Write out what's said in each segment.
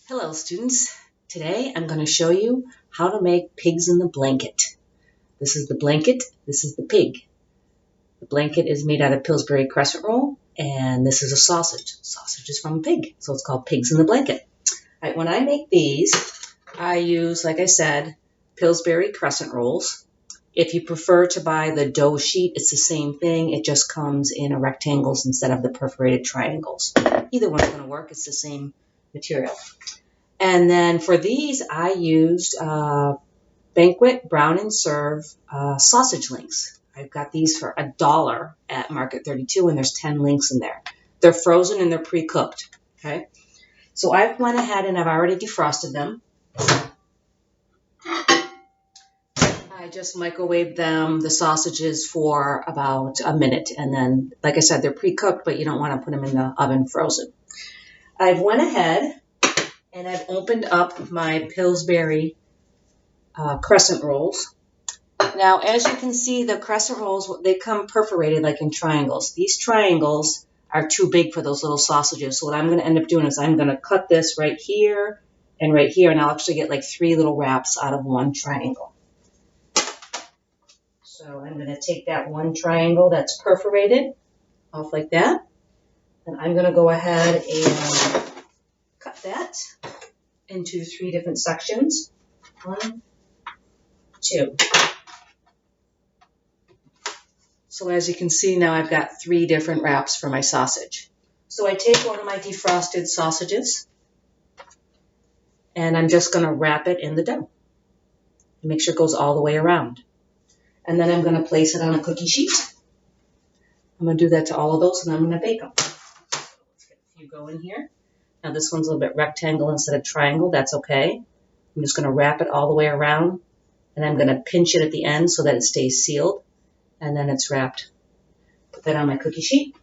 Hello students, today I'm going to show you how to make pigs in the blanket. This is the blanket, this is the pig. The blanket is made out of Pillsbury crescent roll and this is a sausage. Sausage is from a pig, so it's called pigs in the blanket. All right, when I make these, I use, like I said, Pillsbury crescent rolls. If you prefer to buy the dough sheet, it's the same thing. It just comes in rectangles instead of the perforated triangles. Either one's going to work, it's the same material. And then for these, I used Banquet Brown and Serve sausage links. I've got these for $1 at Market 32, and there's 10 links in there. They're frozen and they're pre-cooked. Okay, so I've went ahead and I've already defrosted them. I just microwaved them, the sausages, for about a minute, and then, like I said, they're pre-cooked, but you don't want to put them in the oven frozen. I've went ahead and I've opened up my Pillsbury crescent rolls. Now, as you can see, the crescent rolls, they come perforated like in triangles. These triangles are too big for those little sausages. So what I'm going to end up doing is I'm going to cut this right here, and I'll actually get like 3 little wraps out of one triangle. So I'm going to take that one triangle that's perforated off like that, and I'm going to go ahead and cut that into 3 different sections. 1, 2. So as you can see now, I've got 3 different wraps for my sausage. So I take one of my defrosted sausages, and I'm just going to wrap it in the dough. Make sure it goes all the way around. And then I'm going to place it on a cookie sheet. I'm going to do that to all of those, and I'm going to bake them. So let's get a few going here. Now this one's a little bit rectangle instead of triangle. That's okay. I'm just going to wrap it all the way around, and I'm going to pinch it at the end so that it stays sealed, and then it's wrapped. Put that on my cookie sheet.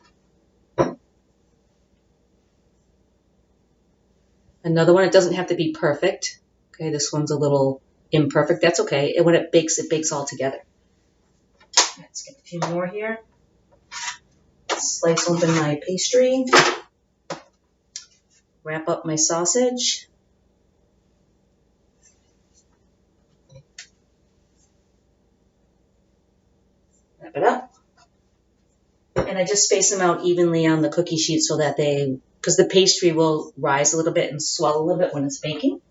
Another one, it doesn't have to be perfect. Okay, this one's a little imperfect. That's okay. And when it bakes all together. Let's get a few more here. Slice open my pastry. Wrap up my sausage. Wrap it up. And I just space them out evenly on the cookie sheet so that because the pastry will rise a little bit and swell a little bit when it's baking.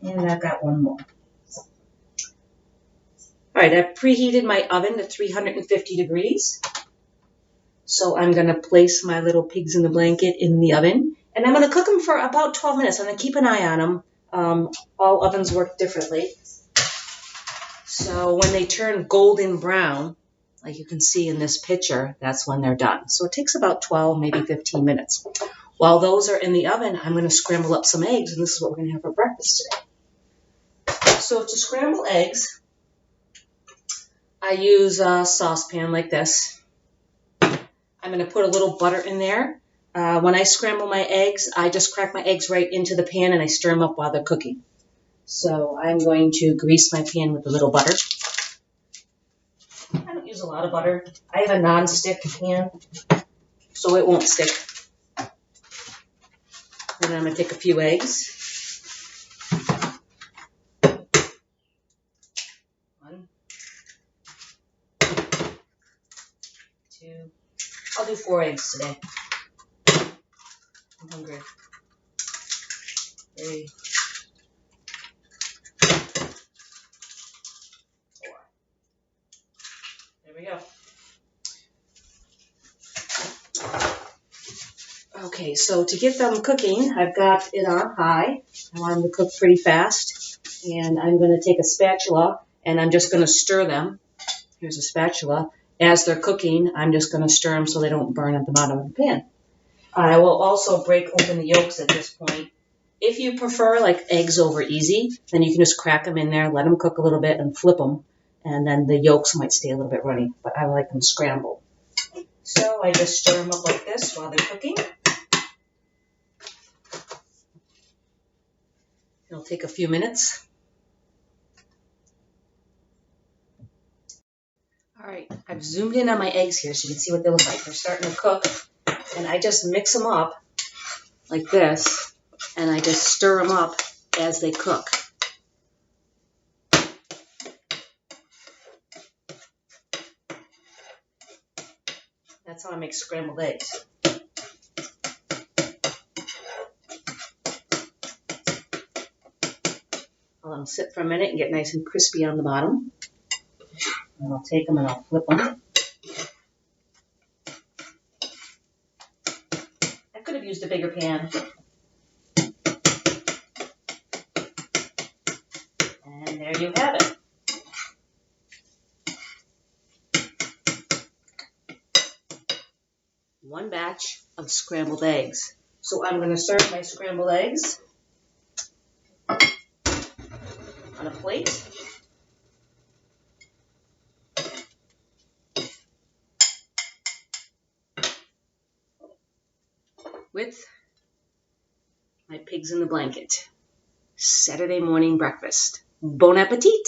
And I've got one more. All right, I've preheated my oven to 350 degrees. So I'm going to place my little pigs in the blanket in the oven. And I'm going to cook them for about 12 minutes. I'm going to keep an eye on them. All ovens work differently. So when they turn golden brown, like you can see in this picture, that's when they're done. So it takes about 12, maybe 15 minutes. While those are in the oven, I'm going to scramble up some eggs, and this is what we're going to have for breakfast today. So to scramble eggs, I use a saucepan like this. I'm going to put a little butter in there. When I scramble my eggs, I just crack my eggs right into the pan and I stir them up while they're cooking. So I'm going to grease my pan with a little butter. I don't use a lot of butter. I have a non-stick pan, so it won't stick. And then I'm going to take a few eggs. 1, 2. I'll do 4 eggs today. I'm hungry. 3, 4. There we go. Okay, so to get them cooking, I've got it on high. I want them to cook pretty fast. And I'm going to take a spatula, and I'm just going to stir them. Here's a spatula. As they're cooking, I'm just going to stir them so they don't burn at the bottom of the pan. I will also break open the yolks at this point. If you prefer like eggs over easy, then you can just crack them in there, let them cook a little bit, and flip them. And then the yolks might stay a little bit runny, but I like them scrambled. So I just stir them up like this while they're cooking. It'll take a few minutes. All right, I've zoomed in on my eggs here so you can see what they look like. They're starting to cook, and I just mix them up like this and I just stir them up as they cook. That's how I make scrambled eggs. I'll let them sit for a minute and get nice and crispy on the bottom. And I'll take them and I'll flip them. I could have used a bigger pan. And there you have it. One batch of scrambled eggs. So I'm going to serve my scrambled eggs on a plate. With my pigs in the blanket. Saturday morning breakfast. Bon appetit!